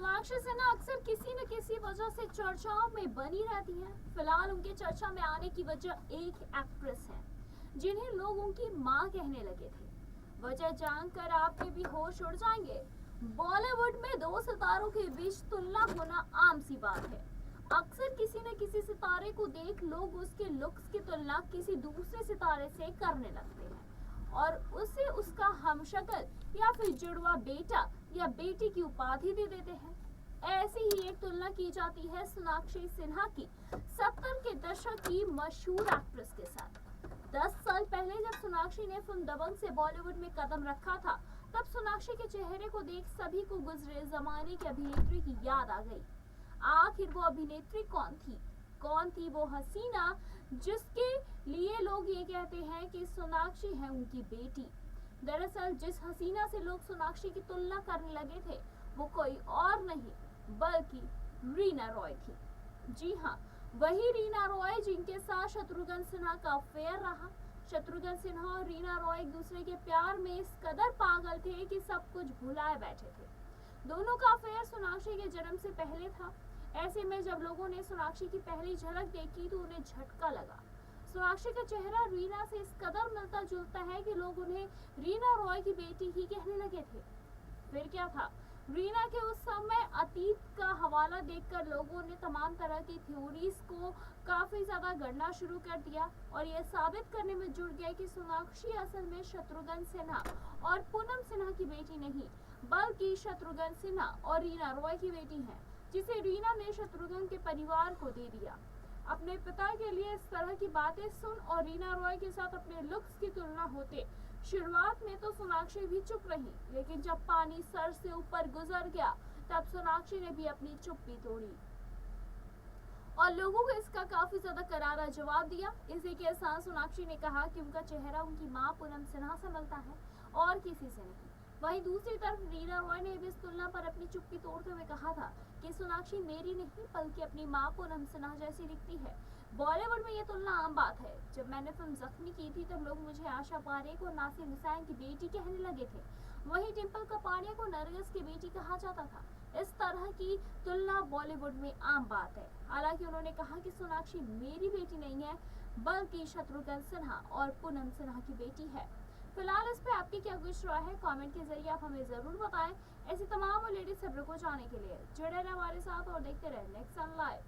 सोनाक्षी सिन्हा अक्सर किसी न किसी वजह से चर्चाओं में बनी रहती हैं। फिलहाल उनके चर्चा में आने की वजह एक एक्ट्रेस है जिन्हें लोग उनकी मां कहने लगे थे। वजह जानकर आपके भी होश उड़ जाएंगे। बॉलीवुड में दो सितारों के बीच तुलना होना आम सी बात है। अक्सर किसी न किसी सितारे को देख लोग उसके लुक्स की तुलना किसी दूसरे सितारे से करने लगते हैं और उसे उसका हमशक्ल या फिर जुड़वा बेटा या बेटी की उपाधि दे देते हैं। ऐसी ही एक तुलना की जाती है सोनाक्षी सिन्हा की 70 के दशक की मशहूर एक्ट्रेस के साथ। 10 साल पहले जब सोनाक्षी ने फिल्म दबंग से बॉलीवुड में कदम रखा था, तब सोनाक्षी के चेहरे को देख सभी को गुजरे जमाने की अभिनेत्री की याद आ गई। आखिर वो अभिनेत्री कौन थी वो हसीना जिसके लिए लोग ये कहते हैं कि सोनाक्षी है उनकी बेटी। दरअसल जिस हसीना से लोग सोनाक्षी की तुलना करने लगे थे वो कोई और नहीं बल्कि रीना रॉय थी। जी हाँ, वही रीना रॉय जिनके साथ शत्रुघ्न सिन्हा का अफेयर रहा। शत्रुघ्न सिन्हा और रीना रॉय एक दूसरे के प्यार में इस कदर पागल थे कि सब कुछ भुलाए बैठे थे। दोनों का अफेयर सोनाक्षी के जन्म से पहले था। ऐसे में जब लोगों ने सोनाक्षी की पहली झलक देखी तो उन्हें झटका लगा। सोनाक्षी का चेहरा रीना से इस कदर मिलता जुलता है कि लोग उन्हें रीना रॉय की बेटी ही कहने लगे थे। फिर क्या था, रीना के उस समय अतीत का हवाला देखकर लोगों ने तमाम तरह की थ्योरीज को काफी ज्यादा गढ़ना शुरू कर दिया और यह साबित करने में जुट गए कि सोनाक्षी असल में शत्रुघ्न सिन्हा और पूनम सिन्हा की बेटी नहीं बल्कि शत्रुघ्न सिन्हा और रीना रॉय की बेटी है, जिसे रीना ने शत्रुघ्न के परिवार को दे दिया। अपने पिता के लिए इस तरह की बातें सुन और रीना रॉय के साथ अपने लुक्स की तुलना होते शुरुआत में तो सोनाक्षी भी चुप रही, लेकिन जब पानी सर से ऊपर गुजर गया तब सोनाक्षी ने भी अपनी चुप्पी तोड़ी और लोगों को इसका काफी ज्यादा करारा जवाब दिया। इसी के साथ सोनाक्षी ने कहा कि उनका चेहरा उनकी मां पूनम सिन्हा से मिलता है और किसी से नहीं। वहीं दूसरी तरफ रीना रॉय ने भी इस तुलना पर अपनी चुप्पी तोड़ते हुए कहा था कि सोनाक्षी मेरी नहीं बल्कि अपनी मां पूनम सिन्हा जैसी दिखती है। बॉलीवुड में ये तुलना आम बात है। जब मैंने फिल्म जख्मी की थी तब लोग मुझे आशा पारेख और नासिर हुसैन की बेटी कहने लगे थे। वहीं डिम्पल कपाड़िया को नरगिस की बेटी कहा जाता था। इस तरह की तुलना बॉलीवुड में आम बात है। हालांकि उन्होंने कहा कि सोनाक्षी मेरी बेटी नहीं है बल्कि शत्रुघ्न सिन्हा और पूनम सिन्हा की बेटी है। फिलहाल इस पे आपकी क्या कुछ राय है, कमेंट के जरिए आप हमें जरूर बताएं। ऐसी तमाम लेटेस्ट खबरों को जानने के लिए जुड़े रहे हमारे साथ और देखते रहे नेक्स्ट सन लाइव।